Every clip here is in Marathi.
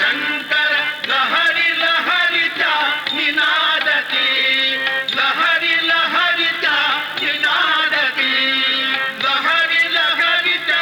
शंकर लहरी लहरीच्या निनादती लहरी लहरीच्या निनादती लहरी लहरीच्या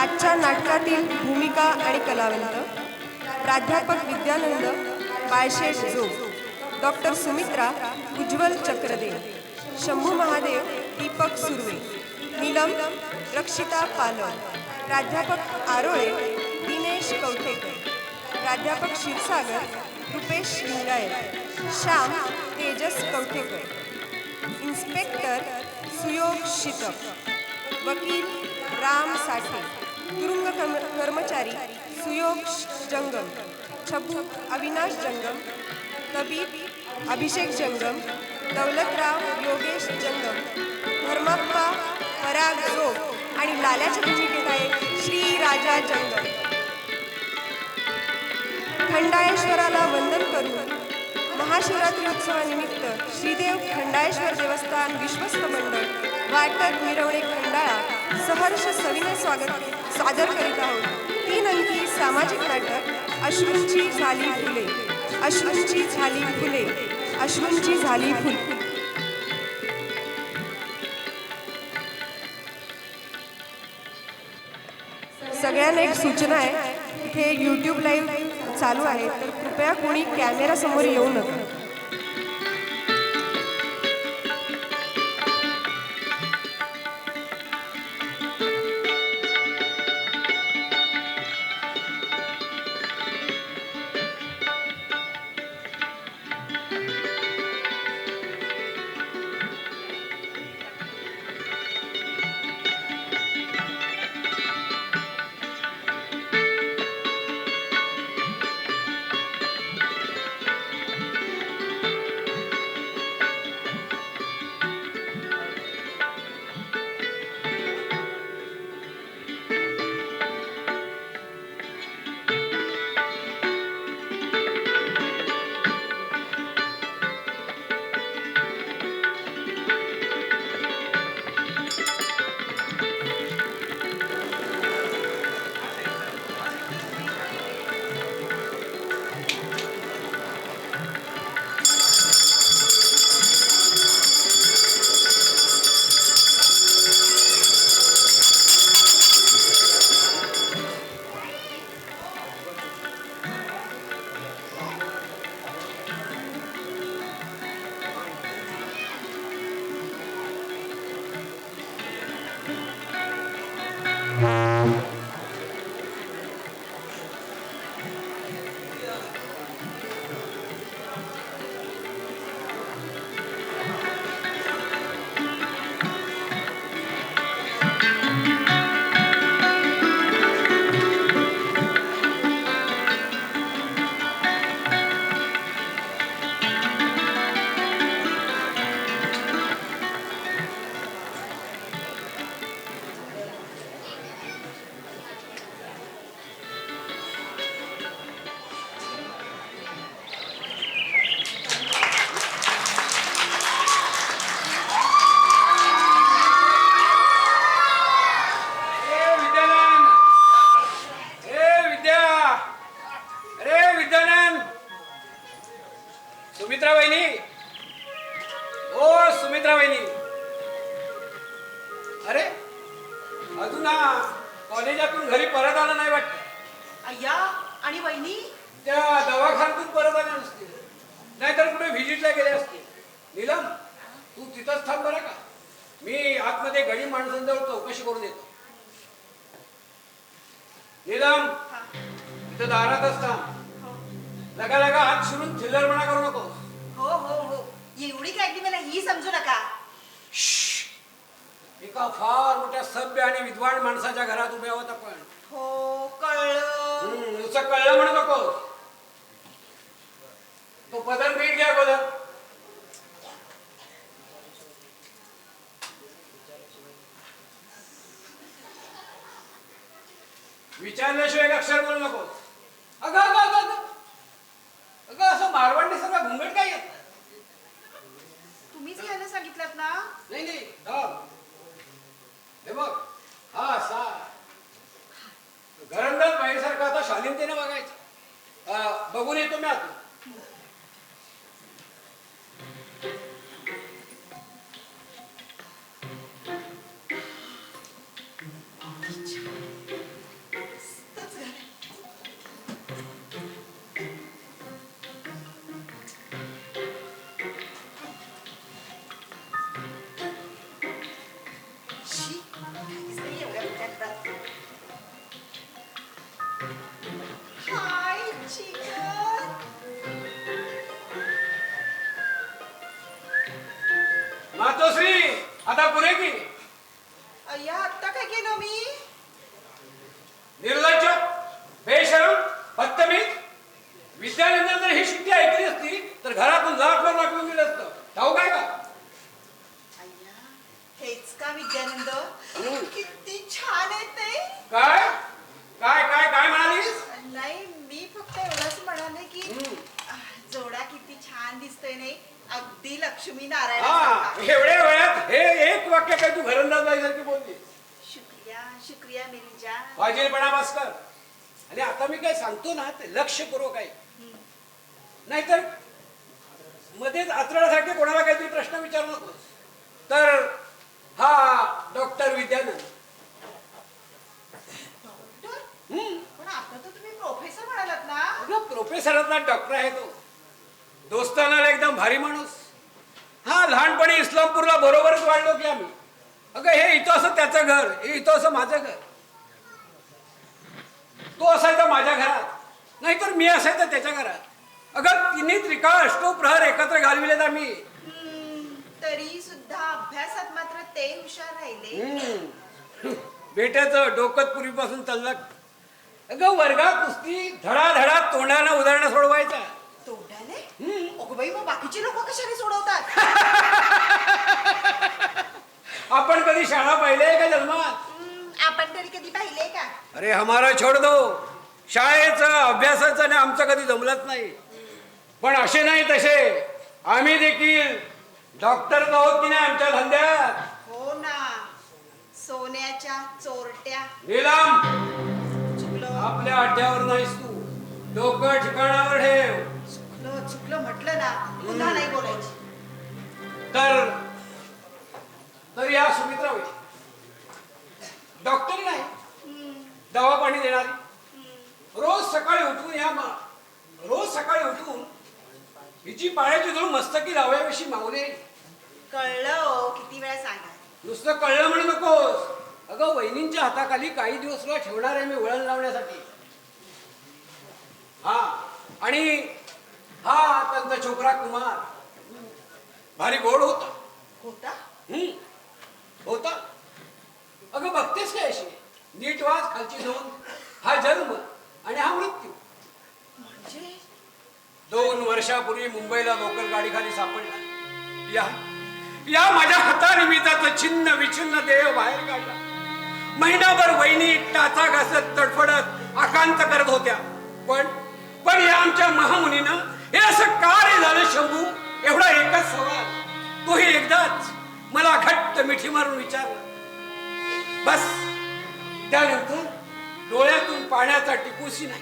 आजच्या नाटकातील भूमिका आणि कलावंत प्राध्यापक विद्यानंद बाळशेठ जोग, डॉक्टर सुमित्रा उज्ज्वल चक्रदेव, शंभू महादेव दीपक सुर्वे, नीलम रक्षिता पालव, प्राध्यापक आरोळे दिनेश कौठेकर, प्राध्यापक क्षीरसागर रुपेश लिंगायत, श्याम तेजस कौठेकर, इन्स्पेक्टर सुयोग शितक, वकील राम साठे, तुरुंग कर्मचारी सुयोग जंगम, छबू अविनाश जंगम, तबीब अभिषेक जंगम, दौलतराव योगेश जंगम, धर्मप्पा पराग जोग आणि लाल्याच्या भूमिकेत आहे श्री राजा जंगम. खंडाळेश्वराला वंदन करून महाशिवरात्री उत्सवानिमित्त श्रीदेव खंडाळेश्वर देवस्थान विश्वस्त मंडळ वाटत मिरवणे खंडाळा सहर्ष सविनय स्वागत सादर करीत आहोत. 3 अंकी सामाजिक नाटक अश्रूंची झाली फुले, अश्रूंची झाली फुले, अश्रूंची झाली फुले. सगळ्यांना एक सूचना आहे, इथे यूट्यूब लाईव्ह चालू आहे, तर कृपया कोणी कॅमेरासमोर येऊ नका. सुमित्रा वहिनी, ओ सुमित्रा वहिनी, अरे अजून कॉलेजातून घरी परत आला नाही वाटत. अय्या आणि वहिनी त्या दवाखान्यातून परत आल्या नसतील, नाहीतर कुठे व्हिजिटला गेले असतील. नीलम, तू तिथंच थांब बरं का, मी आतमध्ये गडी माणसांजवळ चौकशी करून येतो. नीलम, तिथं दारातच थांब. लगा लगा हात शिरून चिल्लरपणा करू नको. हो हो हो, एवढी काय मला ही समजू नका. एका फार मोठ्या सभ्य आणि विद्वान माणसाच्या घरात उभे आहोत आपण. हो कळलं. नुसतं कळलं म्हणू नको. तो पदर नीट घ्या. पदर विचारल्याशिवाय एक अक्षर बोलू नको. अगं अगं अगं अगं अगं असं मारवाडी सगळं घुंगट काय येत. तुम्हीच घ्यायला सांगितलं ना. नाही नाही, हे बघ, हा असा घरंदाज बाईसारखा आता शालीनतेने बघायचं. बघून येतो मी आता. मातोश्री, आता पुरे की. अय्या आत्ता काय केलं मी. निर्लज्ज, बेशरम, बदतमीज. विद्यानंतर जर ही शिट्टी ऐकली असती तर घरातून लाखभर वाकवून दिलं असतं. ठाऊ काय का. अय्या हेच का विद्यानंद, किती छान आहे ते. काय काय काय काय म्हणालीस. नाही, मी फक्त एवढंच म्हणाले की जोडा किती छान दिसतोय. नाही अगदी लक्ष्मी नारायण. एवढ्या वेळात हे एक वाक्य काय तू घरंदाज बाईसारखी बोलली. शुक्रिया शुक्रिया मेरी जान. फाजीलपणा भास्कर. आणि आता मी काय सांगतो ना ते लक्षपूर्वक आहे, नाहीतर मध्येच आचरणासारखे कोणाला काहीतरी प्रश्न विचारू नकोस. तर हा डॉक्टर विद्यानंद. डॉक्टर हा, लहानपणी इस्लामपूरला बरोबरच वाढलो की आम्ही. अगं हे इथं असं त्याचं घर, हे इथं असं माझं घर. तो असायचा माझ्या घरात, नाहीतर मी असायचं त्याच्या घरात. अगं तिन्ही त्रिकाळ अष्टोप्रहर एकत्र घालविलेत आम्ही. तरी सुद्धा अभ्यासात मात्र ते हुशार राहिले. बेट्याचं डोकं पूर्वीपासून तल्लक. अगं वर्गात कुस्ती धडाधडा तोंडानं उदाहरणं सोडवायचा. तोंडाने? अगं बाई, मग बाकीचे लोक कशाने सोडवतात? आपण कधी शाळा पाहिलीये का जन्मात? आपण तरी कधी पाहिले का? अरे हमारा छोड दो. शाळेचं अभ्यासाचं आणि आमचं कधी जमलंच नाही. पण असे नाही तसे आम्ही देखील डॉक्टर आहोत की नाही आमच्या धंद्यात. हो ना, सोन्याच्या चोरट्या. नीलम, चुकलं आपल्या अड्ड्यावर नाहीस तू. डोकं ठिकाणावर ठेव. चुकलं चुकलं म्हटलं ना, पुन्हा नाही बोलायची. तर या सुमित्रा होईल डॉक्टर नाही, दवा पाणी देणारी. रोज सकाळी उठून हिची पायाची धूळ मस्तकी लावाव्याशी मागणे. कळलं हो, किती वेळा सांगा. नुसतं कळलं म्हणू नकोस. अगं वहिनींच्या हाताखाली काही दिवस तुला ठेवणार आहे मी वळण लावण्यासाठी. हा, आणि हा त्यांचा छोकरा कुमार भारी गोड होता. होता? होता. अगं बघतेस काय अशी नीट वाच खालची नोंद. हा जन्म आणि हा मृत्यू. म्हणजे 2 वर्षापूर्वी मुंबईला लोकल गाडी खाली सापडला. या माझ्या हातानिमित्ताचं छिन्न विछिन्न देह बाहेर काढला. महिनाभर वहिनी टाचा घासत तडफडत आकांत करत होत्या. पण या आमच्या महामुनीनं हे असं का रे झालं शंभू, एवढा एकच सवाल. तोही एकदाच मला घट्ट मिठी मारून विचारलं. बस त्यानंतर डोळ्यातून पाण्याचा टिपूसी नाही.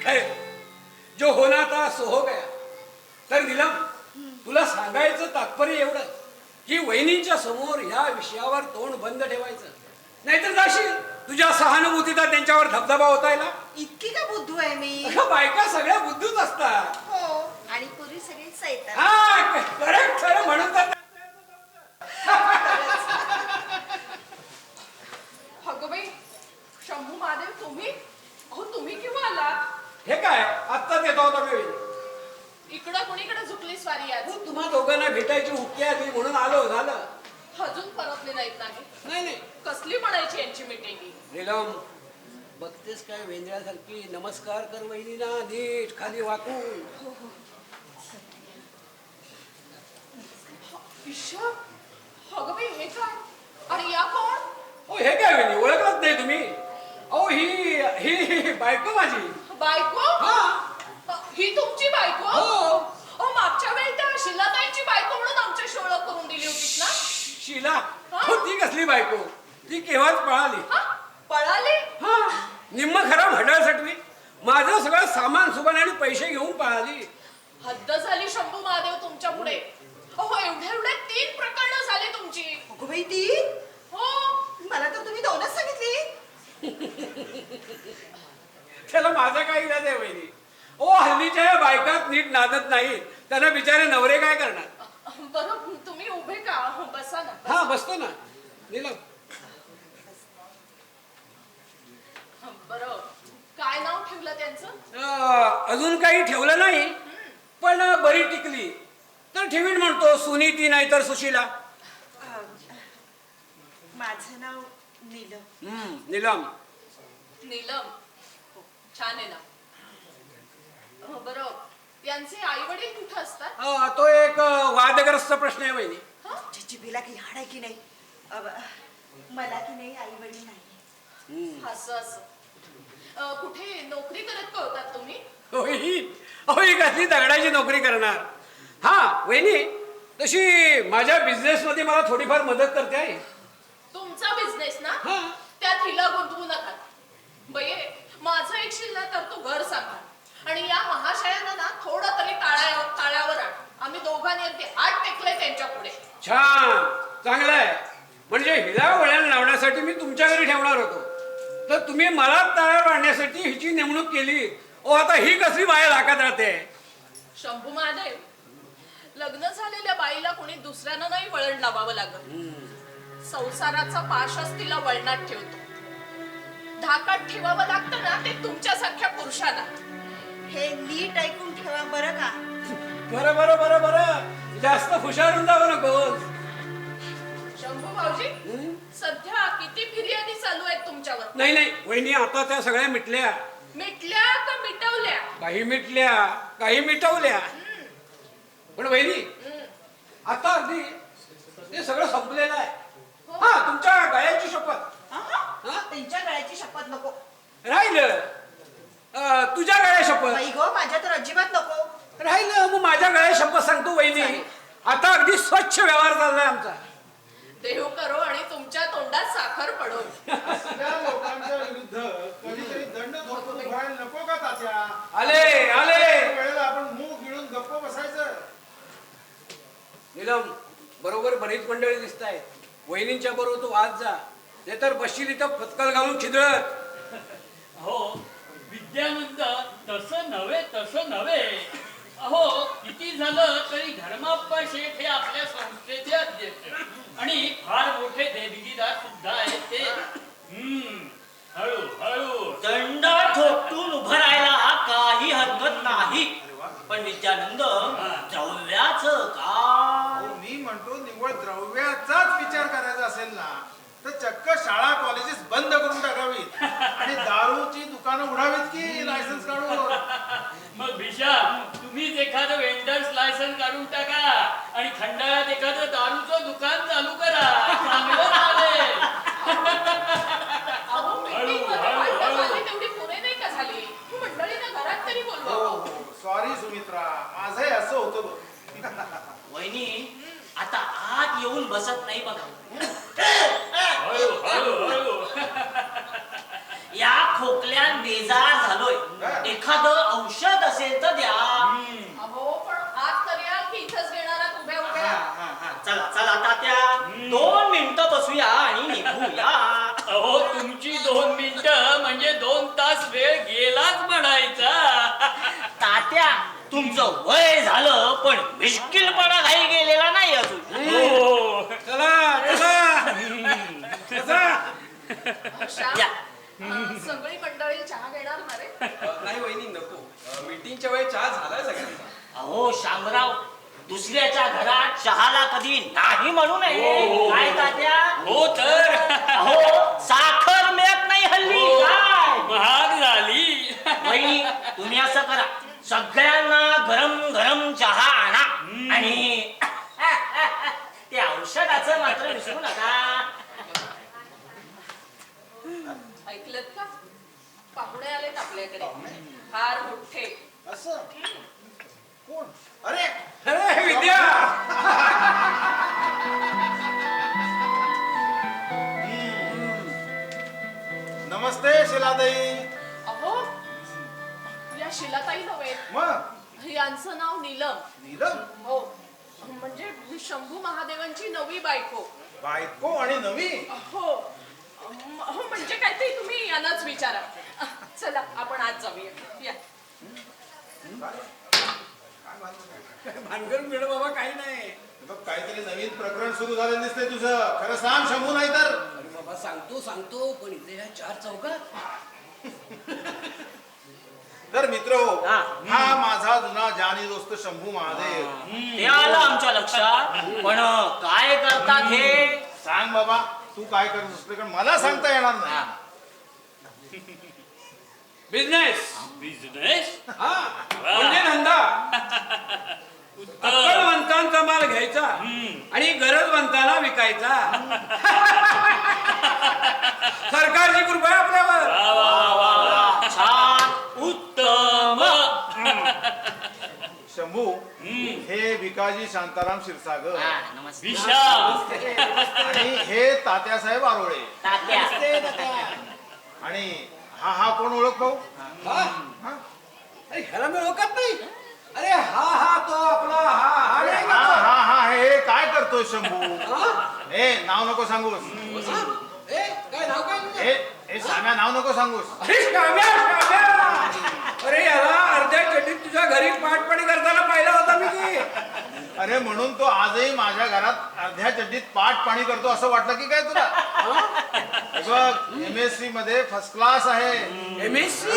खैर, जो होना था सो हो गया. तर नीलम, तुला सांगायचं तात्पर्य एवढं की वहिनींच्या समोर या विषयावर तोंड बंद ठेवायचं, नाहीतर जाशील तुझ्या सहानुभूतीचा त्यांच्यावर धबधबा होतायला. इतकी का बुद्धू आहे मी? अगं बायका सगळ्या बुद्धूच असतात. हो, आणि पुरी सगळी सैतान. हा, खरं म्हणून तर. अगं बाई, शंभू महादेव तुम्ही? अहो तुम्ही केव्हा आलात? हे काय आत्ताच येतो होता मी. इकडं कुणीकडे झुकली स्वारी आज? तुम्हा दोघांना भेटायची हुक्की आली म्हणून आलो. झालं? अजून परतले नाहीत नाही? नाही. कसली म्हणायची यांची मिटिंग? नीलम, बघतेस काय वेंद्यासारखी. नमस्कार कर वहिनीला नीट खाली वाकून. अगं बाई, हे काय? आणि या कोण? ओ हे काय वहिनी, ओळखलत नाही तुम्ही? अहो ही बायको माझी. बायको? हा. ही तुमची बायको? हो. अहो मागच्या वेळी त्या शिलाताईंची बायको म्हणून आमच्याशी ओळख करून दिली होतीस ना? शीला? हो, ती कसली बायको? ती केव्हाच पळाली. हा? पळाली? हा, निम्म खरा भंडारसाठी माझं सगळं सामान सुमान आणि पैसे घेऊन पळाली. हद्द झाली शंभू महादेव तुमच्या पुढे. अहो एवढे 3 प्रकरणं झाली तुमची. अगं बाई, ती? हो. मला तर तुम्ही 2च सांगितली. त्याला माझं काही इलाज आहे वहिनी. ओ हल्लीच्या या बायकात नीट नादत नाही. त्यांना बिचारे नवरे काय करणार. बरं तुम्ही उभे का? बसा ना. हा, बसतो ना. नीलम, बरं काय नाव ठेवलं त्यांचं? अजून काही ठेवलं नाही, पण बरी टिकली तर ठेवीन म्हणतो. सुनीती नाही तर सुशीला. माझं नाव नीलम. नीलम. नीलम, छान आहे ना. बरं यांचे आई वडील कुठं असतात? तो एक वादग्रस्त प्रश्न आहे वहिनी. जिभेला की हाड आहे की नाही? मला की नाही आई वडील नाही. असं कुठे नोकरी करत कळतात तुम्ही? ही कसली दगडाची नोकरी करणार. हा वहिनी, तशी माझ्या बिझनेस मध्ये मला थोडीफार मदत करते आहे. तुमचा बिझनेस ना? हा. त्यात हिला गुंतवू नका. बये, माझं एक शिल्लक तर तू घर सांभाळ आणि या महाशयांना ना थोडं तरी ताळ्यावर आण. आम्ही दोघांनी अगदी हात टेकले त्यांच्या पुढे. छान, चांगलं आहे. म्हणजे हिला वळण लावण्यासाठी मी तुमच्या घरी ठेवणार होतो, तर तुम्ही मला ताळ्यावर आणण्यासाठी हिची नेमणूक केली. ओ आता ही कसली बाहेर हाकत राहते. शंभू महादेव, लग्न झालेल्या बाईला कोणी दुसऱ्यानं नाही वळण लावावं लागत. संसाराचा पाशच तिला वळणात ठेवतो. धाकात ठेवावं लागतं ना ते तुमच्यासारख्या पुरुषांना. हे नीट ऐकून ठेवा बरं का. बरं बरं बरं बरं, जास्त हुशारून जाऊ नकोस. शंभू भाऊजी, सध्या किती फिर्यादी चालू आहेत तुमच्यावर? नाही नाही वहिनी, आता त्या सगळ्या मिटल्या. मिटल्या का मिटवल्या? काही मिटल्या, काही मिटवल्या. पण वहिनी, आता अगदी ते सगळं संपलेलं आहे. हा, तुमच्या गळ्याची शपथ. त्यांच्या गळ्याची शपथ नको. राहिलं तुझ्या गळ्या शपथ. बाई गो, माझ्या तर अजिबात नको. राहिलं मग माझ्या गळ्या शपथ सांगतो वहिनी. आता अगदी स्वच्छ व्यवहार चाललाय आमचा. देव करो आणि तुमच्या तोंडात साखर पडो. असल्या लोकांच्या विरुद्ध कधीतरी दंड धोरण व्हायला नको का तात्या? आले आले. वेळेला आपण मूग गिळून गप्प बसायचं. नीलम, बरोबर बरीच मंडळी दिसत आहेत. वहिनींच्या बरोबर तू आज जा, नाही तर बसशील इथं फतकल घालून खिदळत. हो, विद्यानंद तसं नव्हे. अहो, किती झालं तरी धर्माप्पा शेठ हे आपल्या संस्थेचे अध्यक्ष आणि फार मोठे देणगीदार सुद्धा आहेत ते. हळू दंड ठोकून उभं राहायला काही हरकत नाही, पण विद्यानंद द्रव्याचं का? मी म्हणतो निव्वळ द्रव्याचाच विचार करायचा असेल ना तर चक्क शाळा कॉलेजेस बंद करून टाकावीत आणि दारूची दुकानं उडावीत की लायसन्स काढून. मग भिशा, तुम्हीच एखादं वेंडर्स लायसन काढून टाका आणि खंडाळ्यात एखादं दारूचं दुकान चालू करा. चांगलं चालेल. अहो, मीटिंगमध्ये भांडणं झाली तेवढी पुरे नाही का झाली? मंडळींना घरात तरी बोलवा. सॉरी सुमित्रा, माझंही असं होतं बघ. वहिनी आता आत येऊन बसत नाही बघा. हळू. या खोकल्यात बेजार झालोय, एखादं औषध असेल तर द्या. अहो, पण आत तर या की इथंच घेणार आहात उभ्या उभ्या? चला तात्या, 2 मिनिटं बसूया आणि निघूया. अहो, तुमची 2 मिनिटं म्हणजे 2 तास वेळ गेलाच म्हणायचा. तात्या, तुमचं वय झालं पण मिश्किलपणा काही गेलेला नाही अजून. हो. चला श्याम, या. सगळी मंडळी चहा घेणार ना रे? नाही वहिनी, नको. मीटिंगच्या वेळी चहा झालाय सगळ्यांचा. अहो शामराव, दुसऱ्याच्या घरात चहाला कधी नाही म्हणू नये. काय तात्या? हो तर. अहो, साखर मिळत नाही हल्ली. काय महाग झाली. वहिनी, तुम्ही असं करा, सगळ्यांना गरम गरम चहा आणा आणि ते औषधाचं मात्र विसरू नका. ऐकलत का? पाहुणे आलेत आपल्याकडे, फार मोठे. असं कोण? अरे अरे विद्या, नमस्ते शिलाताई. अहो, या शिलाताई नव्हे, मग यांचं नाव नीलम. नीलम हो, म्हणजे शंभू महादेवांची नवी बायको. बायको आणि नवी? हो, म्हणजे काय ते तुम्ही यांनाच विचारा. चला आपण आज जाऊया. या. भानगड मिळ बाबा, काही नाही. बघ, काहीतरी नवीन प्रकरण सुरू झालं दिसतंय तुझं. खरं सांग शंभू, नाही तर. अरे बाबा, सांगतो पण इथे या 4 चौकात. तर मित्र हो, हा. हा माझा जुना जानी दोस्त शंभू महादेव. ते आलं आमच्या लक्षात, पण काय करतात हे? सांग बाबा, तू काय करत असते, कारण मला सांगता येणार नाही. बिझनेस. हा, म्हणजे धंदा. अक्कलवंतांचा माल घ्यायचा आणि गरजवंतांना विकायचा. सरकारची कृपा आहे आपल्यावर. छान, उत्तम. शंभू, हे भिकाजी शांताराम क्षीरसागर हा, नमस्ते. विशाल. आणि हे तात्यासाहेब आरोळे. तात्या. आणि हा कोण ओळख पाहू? हा? अरे ह्याला मी ओळखत नाही. अरे हा तो आपला हा अरे नाही हा का तो? हा हा हे काय करतोय शंभू? ए, नाव नको सांगूस. ए, काय नाव काय तुझं? ए साम्या, नाव नको सांगूस. अरे श्याम्या. अरे याला अर्ध्या चटीत तुझ्या घरी पाठपाणी करताना पाहिला होता मी की. अरे म्हणून तो आजही माझ्या घरात अर्ध्या चड्डीत पाठ पाणी करतो असं वाटलं की काय तुला? हे बघ MSc मध्ये फर्स्ट क्लास आहे. MSc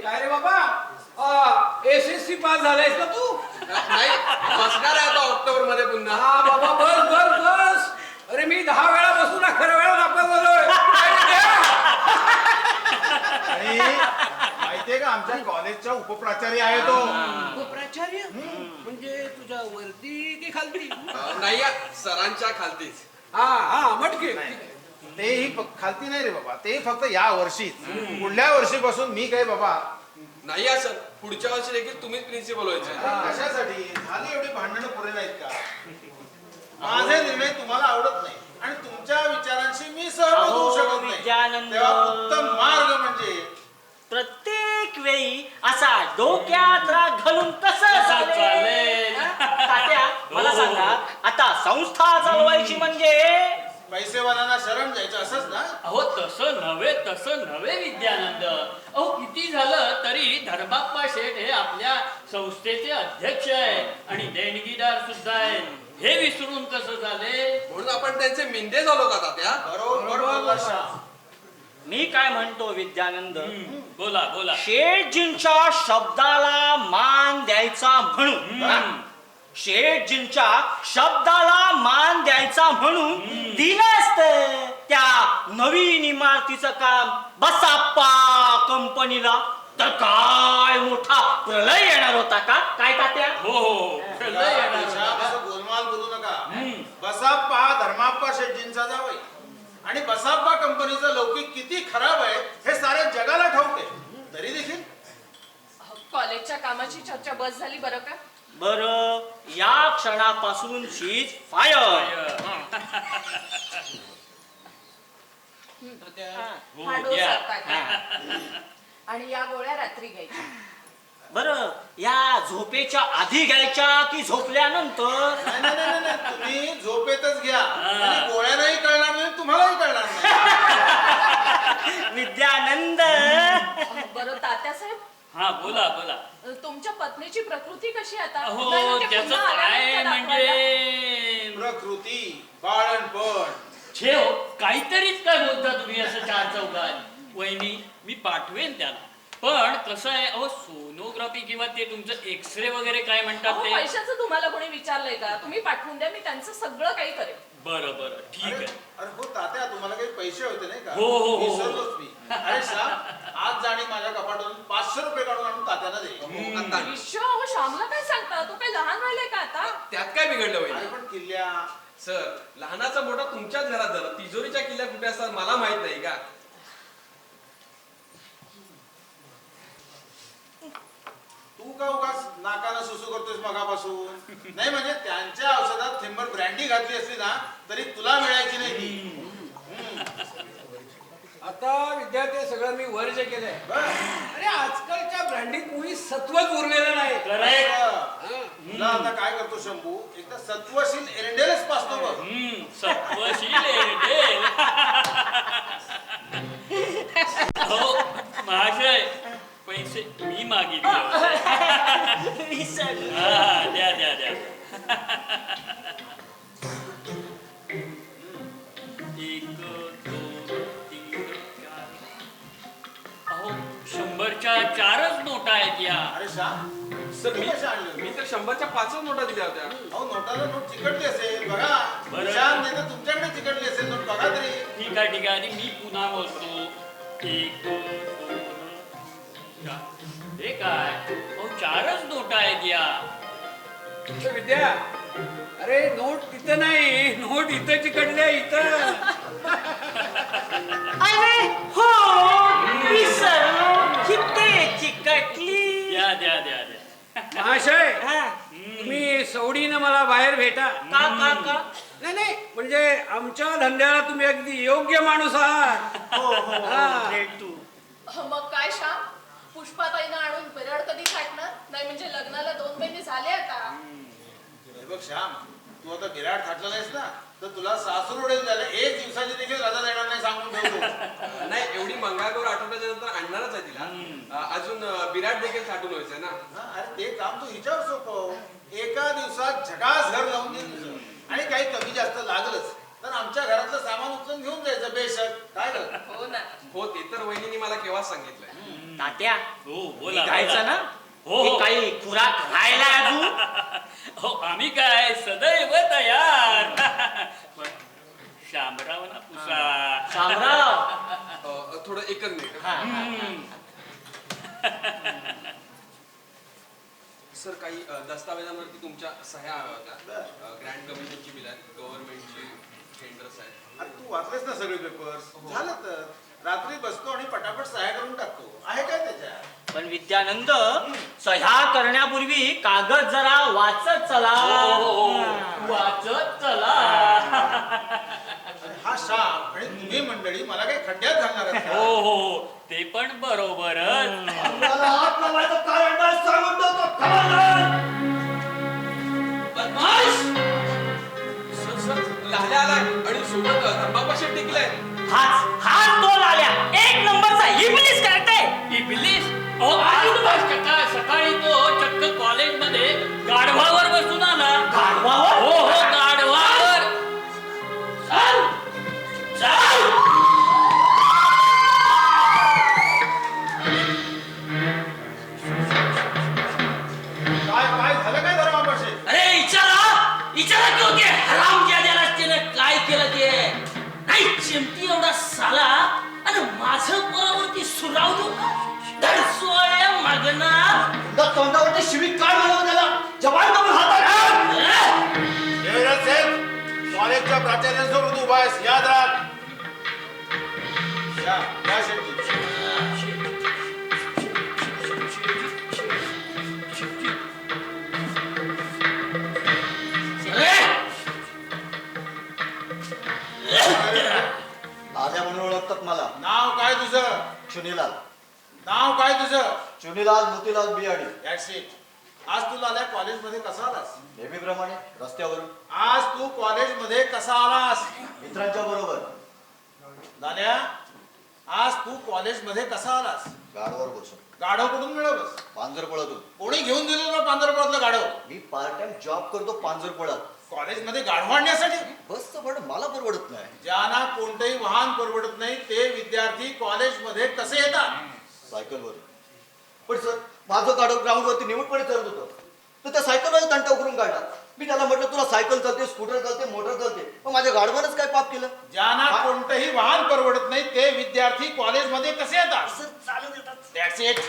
काय रे बाबा SSC पास झालायस का तू? नाही बसणार आहे आता ऑक्टोबर मध्ये पुन्हा. हा बाबा बस. अरे मी 10 वेळा बसून 11 वेळा नापास झालोय. आणि माहितीये का आमच्या कॉलेजच्या उपप्राचार्य आहे तो. प्राचार्य म्हणजे तुझ्या वरती की खालती? नाही सरांच्या खालतीच. हा मटके. तेही खालती नाही रे बाबा, ते फक्त या वर्षीच. पुढल्या वर्षीपासून मी काय बाबा. नाही सर पुढच्या वर्षी देखील तुम्हीच प्रिन्सिपल व्हायचे. कशासाठी झाली एवढी भांडणं पुरे नाहीत का? माझे निर्णय तुम्हाला आवडत नाही आणि तुमच्या विचारांशी मी सहमत होऊ शकत नाही. विद्यानंद. तेव्हा उत्तम मार्ग म्हणजे प्रत्येक वेळी असा डोक्यात राग घालून कसं चालेल? तात्या मला सांगा, आता संस्था चालवायची म्हणजे पैसेवाल्यांना शरण जायचं असंच ना? अहो तसं नव्हे विद्यानंद. अहो किती झालं तरी धर्माप्पा शेठ हे आपल्या संस्थेचे अध्यक्ष आहे आणि देणगीदार सुद्धा आहे. हे विसरून कसं झाले? म्हणून आपण त्यांचे मिंदे झालो का तात्या? बरोबर बोलला श्याम. मी काय म्हणतो विद्यानंद, बोला. शेठजींच्या शब्दाला मान द्यायचा म्हणून शेठजींच्या शब्दाला मान द्यायचा म्हणून दिलं असतं त्या नवीन इमारतीचं काम बसाप्पा कंपनीला, तर काय मोठा प्रलय येणार होता का काय तात्या? हो लय येणार होता. श्याम, असं गोलमाल बोलू नका. बसाप्पा हा धर्माप्पा शेट्टींचा जावई आणि बसाप्पा कंपनीचा लौकिक किती खराब आहे हे साऱ्या जगाला ठाऊक आहे. तरी देखील कॉलेजच्या कामाची चर्चा बस झाली बरं का? बर, या क्षणापासून शीज फायर. हा डोस आता घ्या. आणि या गोळ्या रात्री घ्यायच्या. बर, या झोपेच्या आधी घ्यायच्या की झोपल्यानंतर? नाही, तुम्ही झोपेतच घ्या आणि गोळ्यालाही कळणार नाही, तुम्हालाही कळणार नाही. विद्यानंद. बरं तात्यासाहेब, हा बोला. तुमच्या पत्नीची प्रकृती कशी आता? अहो नाही म्हणजे त्याचं पुन्हा आल्यानंतर काय दाखवायला? म्हणजे प्रकृती, बाळणपण. ठेव काहीतरीच काय बोलता तुम्ही असं 4 चौघात? वहिनी मी पाठवेन त्याला, पण कसं आहे अहो सोनोग्राफी किंवा ते तुमचं एक्सरे वगैरे काय म्हणतात अहो, ते. पैशाचं तुम्हाला कोणी विचारलंय का? तुम्ही पाठवून द्या, मी त्यांचं सगळं काही करेन. बरं ठीक अरे आहे. अरे हो तात्या, तुम्हाला काही पैसे होते नाही का? हो. विसरलोच मी. अरे श्याम, आज जाणी माझ्या कपाटातून 500 रुपये काढून आणून तात्याला दे. आता विश्व, अहो श्यामला काय सांगता? तो काही लहान राहिलाय का आता? त्यात काय बिघडलं अरे वहिनी? पण किल्ल्या सर लहानाचा मोठा तुमच्याच घरात झाला. तिजोरीच्या किल्ल्या कुठे असतात मला माहित नाही का? तू का उगाच नाकाला सुसू करतोस मगापासून? नाही म्हणजे त्यांच्या औषधात थेंबर ब्रँडी घातली असली ना तरी तुला मिळायची नाही ती. आता विद्यार्थी सगळं मी वर्ज केलंय. अरे आजकालच्या ब्रँडीत मुळी सत्वच उरलेलं नाही. तुला आता काय करतो शंभू, एकदा सत्वशील एरंडेलच पासतो बघ. सत्वशील एरडेल. हो महाशय, पैसे मी मागितले. विसरलो. द्या. 1 2 3 4. अहो 100च्या 4च नोटा आहेत या. अरे श्याम, सर तू कशा आणले? मी तर 100च्या 5च नोटा दिल्या होत्या. अहो नोटाला नोट चिकटली असेल बघा. बरं. श्याम, नाही तर तुमच्याकडे चिकटली असेल नोट, बघा तरी. ठीक आहे आणि मी पुन्हा बोलतो. 1 2 4. हे काय अहो 4च नोटा आहेत या. विद्या, अरे नोट तिथं नाही, नोट इथं चिकटल्या इथं. अरे हो, विसरलो. किती चिकटली. द्या. महाशय हा. तुम्ही सवडीनं मला बाहेर भेटा. का? नाही म्हणजे आमच्या धंद्याला तुम्ही अगदी योग्य माणूस आहात. हो हा. भेटू. मग काय श्याम, पुष्पाताईनं आणून बिराड कधी फाटणार? नाही म्हणजे लग्नाला 2 महिने झाले आता. हे बघ श्याम, तू आता विराट थाटला नाहीस ना तर तुला सासरू उडेल झालं, एक दिवसाची देखील रजा देणार नाही सांगून ठेवतो. नाही, एवढी मंगळागौर आठवड्याच्या नंतर आणणारच आहे तिला. अजून विराट देखील साठून व्हायचंय ना. हा, अरे ते काम तू हिच्यावर सोपव. एका दिवसात झकास घर लावून देईल तुझं. आणि काही कमी जास्त लागलंच तर आमच्या घरातलं सामान उचलून घेऊन जायचं बेशक. काय कर हो ना. हो, ते तर वहिनीने मला केव्हाच सांगितलंय. तात्या हो बोला निघायचं ना? हो, हे हो. काही खुराक खायला अजून? हो आम्ही काय सदैव तयार. पण शामराव ना पुसा. शामराव थोडं एकच मिनिट. सर, काही दस्तावेजांवरती तुमच्या सह्या हव्या होत्या. ग्रँड कमिशनची बिल आहेत, गव्हर्नमेंटची टेंडर्स आहेत. अरे तू वाचलेस ना सगळे पेपर्स? झालं तर रात्री बसतो आणि पटापट सहाय्य करून टाकतो. आहे काय त्याच्यात? पण विद्यानंद, सह्या करण्यापूर्वी कागद जरा वाचत चला. वाचत चला. आणि हा शाप आणि तुम्ही मंडळी मला काही खड्ड्यात घालणार आहेत हो का? हो ते पण बरोबरच. सर, लाल्या आलाय आणि सोबत तंबाखू शेट देखील आहे. हाच तो लाल्या एक नंबरचा इबलीस करते. इबलीस. अहो आज सकाळी तो चक्क कॉलेजमध्ये गाढवावर बसून आला. गाढवावर? हो हो गाढवावर. चल चल. काय काय झालं काय धर्मापाशी? अरे विचारा क्यों के हराम ज्याला त्यानं काय केलं ते. नाही चिमटी एवढा साला आणि माझं पोरावरती सुरावलो धडसोळ्या मागणार. तोंडावरती शिवी काय म्हणून त्याला जवान करून हातात. देवराज साहेब, कॉलेजच्या प्राचार्यांसमोर तू उभा आहेस, याद राख. या शेट्टी. लाल्या म्हणून ओळखतात मला. नाव काय तुझं? चुनीलाल. नाव काय तुझं? चुनीलाल मोतीलाल बियाडी. That's it. आज तू लाल्या कॉलेजमध्ये कसा आलास? नेहमीप्रमाणे रस्त्यावरून आज तू कॉलेजमध्ये कसा आलास? मित्रांच्या बरोबर. लाल्या, आज तू कॉलेजमध्ये कसा आलास? गाडवर बसून. गाढव कुठून मिळवलंस? पांजरपळातून. कोणी घेऊन दिलं ना पांढरपळातलं गाढव? मी पार्ट टाइम जॉब करतो पांजरपळात. कॉलेजमध्ये गाढव आणण्यासाठी? बसचं भाडं मला परवडत नाही. ज्यांना कोणतंही वाहन परवडत नाही ते विद्यार्थी कॉलेजमध्ये कसे येतात? सायकलवर. पण सर, माझं गाडव ग्राउंडवरती निमूटपणे चालत होतं तर त्या सायकलवर तंटा उकरून काढला. मी त्याला म्हटलं तुला सायकल चालते, स्कूटर चालते, मोटर चालते, पण माझ्या गाडवानच काय पाप केलं. ज्यांना कोणतंही वाहन परवडत नाही ते विद्यार्थी कॉलेजमध्ये कसे येतात? सर चालत येतात. That's it.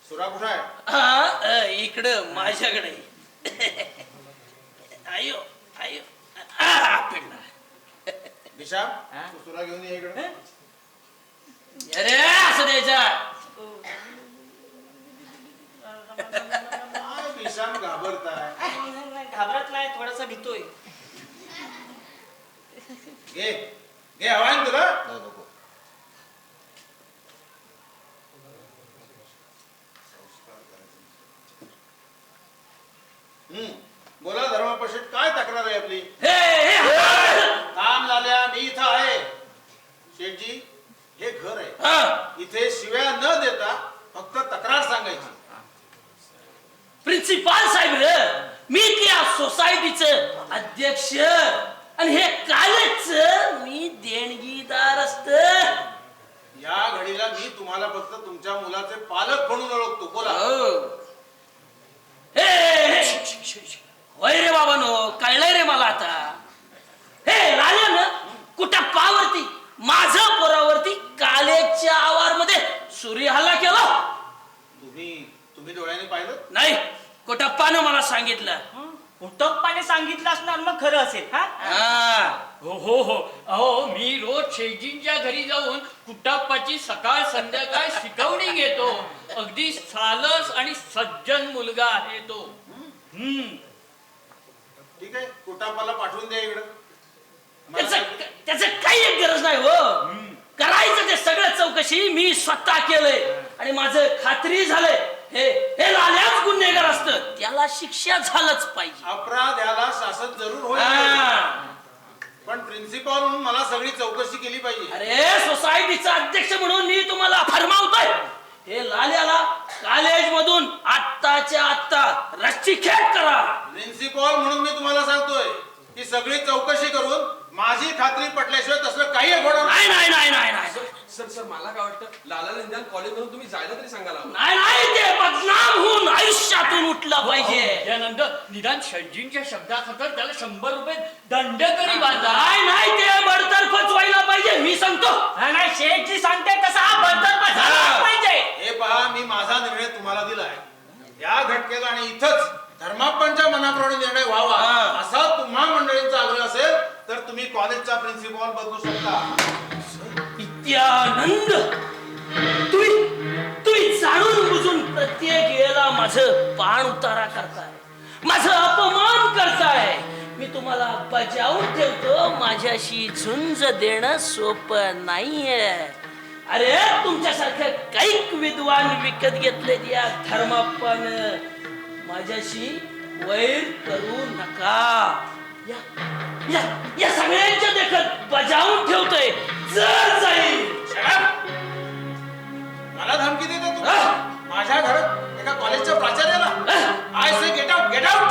सुरा कुठं आहे? इकडं माझ्याकडे. आयो आयो. दिशा, तू सुरा घेऊन ये इकडे. अरे असं द्यायचा. काय विशाम घाबरताय? घाबरत नाही, थोडासा भीतोय. घे घे, हवाय ना तुला? नाही, नको. बोला धर्मपशेट, काय तक्रार आहे आपली? हे थांब लाल्या, मी इथं आहे. शेठजी, हे घर आहे. इथे शिव्या न देता फक्त तक्रार सांगायची. प्रिन्सिपाल साहेब रे, मी त्या सोसायटीचं अध्यक्ष आणि हे कॉलेजचं मी देणगीदार असत. या घडीला मी तुम्हाला फक्त तुमच्या मुलाचे पालक म्हणून ओळखतो. बोला. वय रे बाबानो, कळलंय रे मला आता. हे लाल्यानं कुठं पावरती माझं पोरावरती कॉलेजच्या आवारमध्ये सूर्य हल्ला केला. तुम्ही डोळ्याने पाहिलं? नाही, कोटप्पानं मला सांगितलं. कोटप्पाने सांगितलं असणार मग खरं असेल. हो हो हो. अहो मी रोज शेठजींच्या घरी जाऊन कुटाप्पाची सकाळ संध्याकाळ शिकवणी घेतो. अगदी सालस आणि सज्जन मुलगा आहे तो. ठीक आहे, कुटापाला पाठवून द्या इकडं. त्याच काही एक गरज नाही हो. करायचं ते सगळं चौकशी मी स्वतः केलंय आणि माझं खात्री झालंय हे लाल्याच गुन्हेगार असतं. त्याला त्याला शिक्षा झालंच पाहिजे. अपराध याला शासन जरूर होईल, हा. पण प्रिन्सिपॉल म्हणून मला सगळी चौकशी केली पाहिजे. अरे सोसायटीचा अध्यक्ष म्हणून मी तुम्हाला फरमावतोय, हे लाल्याला कॉलेज मधून आत्ताच्या आत्ता रस्सीखेच करा. प्रिन्सिपॉल म्हणून मी तुम्हाला सांगतोय की सगळी चौकशी करून माझी खात्री पटल्याशिवाय तसलं काही होणार नाही नाही नाही नाही नाही सर सर मला काय वाटतं लालाला निदान कॉलेजमधून तुम्ही जायला तरी सांगायला हवं. नाही नाही, ते बदनाम होऊन आयुष्यातून उठलं पाहिजे. त्यानंतर निदान शर्जींच्या शब्दाखातर त्याला 100 रुपये दंड तरी बांधा. नाही नाही, ते बडतर्फच व्हायला पाहिजे, मी सांगतो. नाही शेठजी सांगते तसा हा बडतर्फ झाला पाहिजे. हे पहा, मी माझा निर्णय तुम्हाला दिलाय. या घटकेला आणि इथंच धर्माप्पांच्या मनाप्रमाणे निर्णय व्हावा असा तुम्हा मंडळींचा आग्रह असेल तर तुम्ही कॉलेजचा प्रिन्सिपॉल बदलू शकता. नित्यानंद, तुम्ही जाणून बुजून प्रत्येक वेळेला माझं पाण उतारा करताय, माझं अपमान करताय. मी तुम्हाला बजावून ठेवतो, माझ्याशी झुंज देणं सोपं नाहीये. अरे तुमच्यासारखं काही विद्वान विकत घेतले या धर्माप्पानं, माझ्याशी वैर करू नका. या सगळ्यांच्या देखत बजावून ठेवतोय, जर जाईल. मला धमकी देतो तू माझ्या घरात एका कॉलेजच्या प्राचार्याला? I say get out, get out.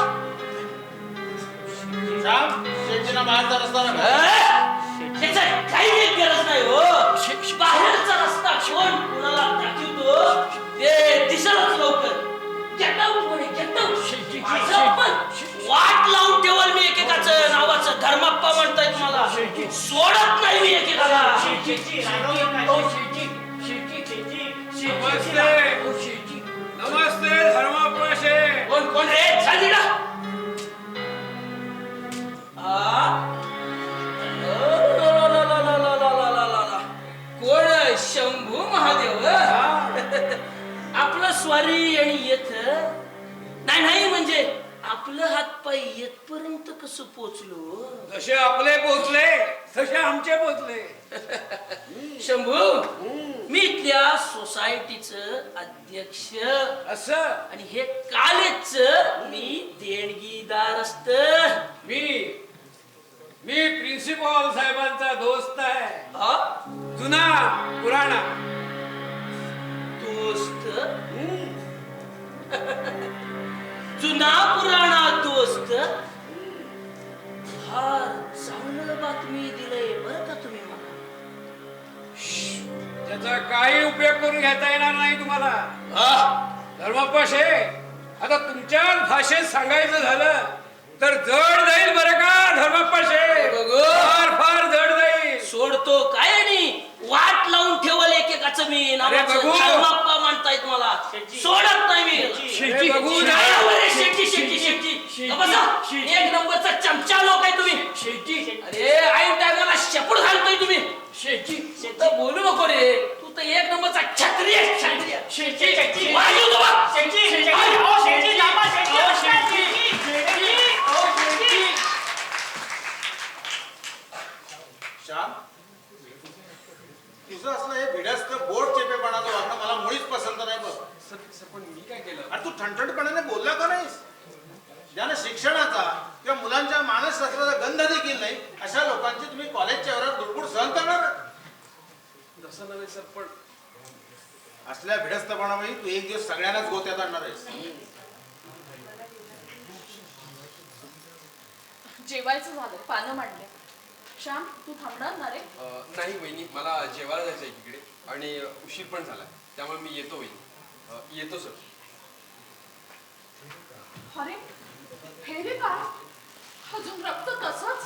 Shyam, शेठजींना बाहेरचा रस्ता त्याचं काही एक गरज नाही हो. बाहेरचा रस्ता कोण कुणाला दाखवतो ते दिसलंच लवकर. गेट आउट म्हणे, गेट आउट. वाट लावून ठेवल मी एकेकाचं नावाचं. धर्माप्पा म्हणताय तुम्हाला, सोडत नाही मी एकेकाला. नमस्ते धर्माप्पा शेठ. कोण कोण रे? चाली ना. कोण? शंभू महादेव. आपलं स्वारी आणि येत नाही नाही, म्हणजे आपलं हातपाय येतपर्यंत कसं पोचलो? जसे आपले पोचले तसे आमचे पोचले. शंभू, मी त्या सोसायटीचं अध्यक्ष असं? आणि हे कॉलेजचं मी देणगीदार असत. मी प्रिन्सिपॉल साहेबांचा दोस्त आहे, जुना पुराणा दोस्त. जुना पुराणा दोस्त. फार चांगलं बातमी दिलंय बरं का तुम्ही मला. त्याचा काही उपयोग करून घेता येणार नाही तुम्हाला. धर्माप्पा शेठ, आता तुमच्या भाषेत सांगायचं झालं तर जड जाईल बरं का धर्माप्पा शेठ. फार फार जड जाईल. सोडतो काय आणि वाट लावून ठेवल एकेकाचं मी नावाचं. बघू. धर्माप्पा म्हणतायत मला, सोडत नाही मी. शेठजी, बघू ना. शेट्टी शेट्टी शेट्टी बसा. एक नंबरचा चमचा लोक आहे तुम्ही. शेट्टी, अरे आई टायमाला शेपूट घालतोय तुम्ही. शेट्टी शेट्टी बोलू नको रे, तू तर एक नंबरचा छत्री आहे. छत्री. शेट्टी शेट्टी वाजू तो बा. शेट्टी शेट्टी ओ शेट्टी लांबा. शेट्टी ओ शेट्टी शेट्टी ओ शेट्टी. श्याम, तुझं असलं हे भिडस्त बोट चेपेपणाचं वागणं मला मुळीच पसंत नाही बघ. सर पण मी काय केलं? अरे तू ठणठणपणाने बोलला का नाहीस? ज्यानं शिक्षणाचा किंवा मुलांच्या मानसशास्त्राचा गंध देखील नाही अशा लोकांची तुम्ही कॉलेजच्या वरात दुडबुड सहन करणार? तसं नव्हे सर, पण असल्या भिडस्तपणामुळे तू एक दिवस सगळ्यांनाच गोत्यात आणणार आहेस. जेवायचं झालं, पानं मांडले. श्याम, तू थांबणार ना रे? नाही वहिनी, मला जेवायला जायचं आहे तिकडे आणि उशीर पण झाला, त्यामुळे मी येतो वहिनी. येतो सर. अरे हे रे का अजून रक्त तसंच.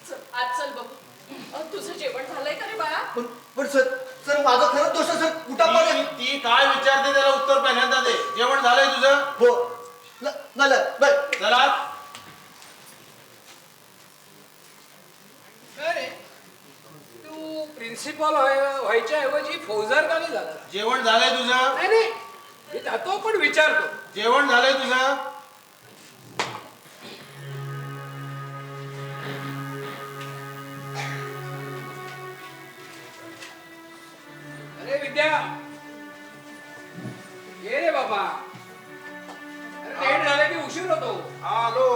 चल आज चल बघू तुझं जेवण झालंय का रे बाळा? पण सर सर माझा खरंच दोष आहे सर. कुठं पण ती काय विचारते त्याला उत्तर पहिल्यांदा दे. जेवण झालंय तुझं? हो नाही. चला. अरे तू प्रिन्सिपल व्हायच्या ऐवजी फौजदार का नाही झाला? जेवण झालंय तुझं? नाही नाही, मी जातो पण विचारतो. जेवण झालंय तुझं? अरे विद्या, ये रे बाबा. अरे लेट झालं की उशीर फिरवतो. आलो.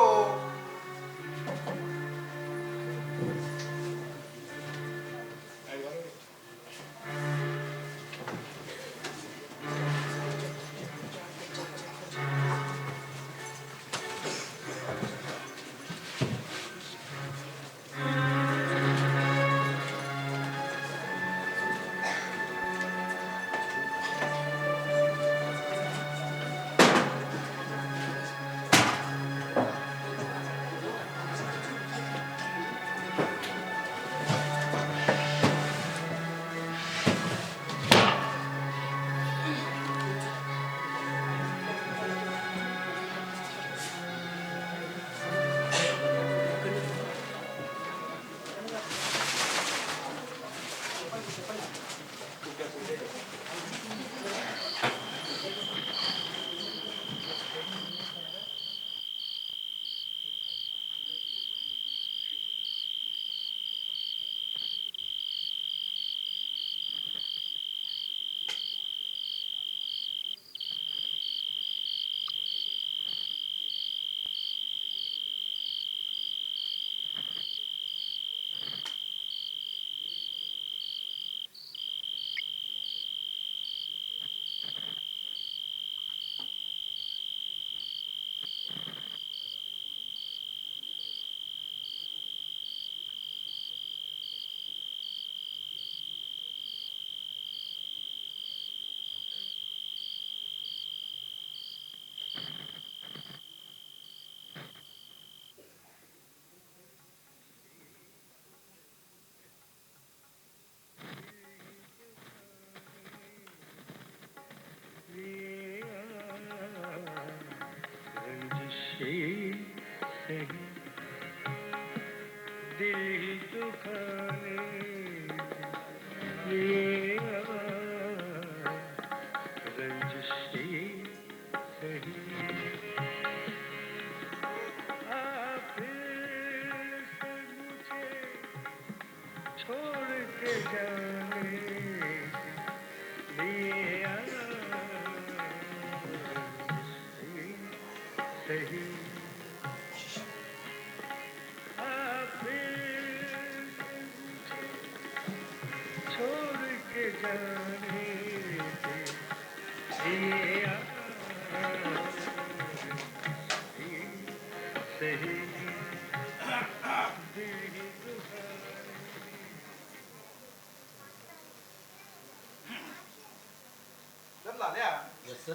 तर लाल्या, येस सर.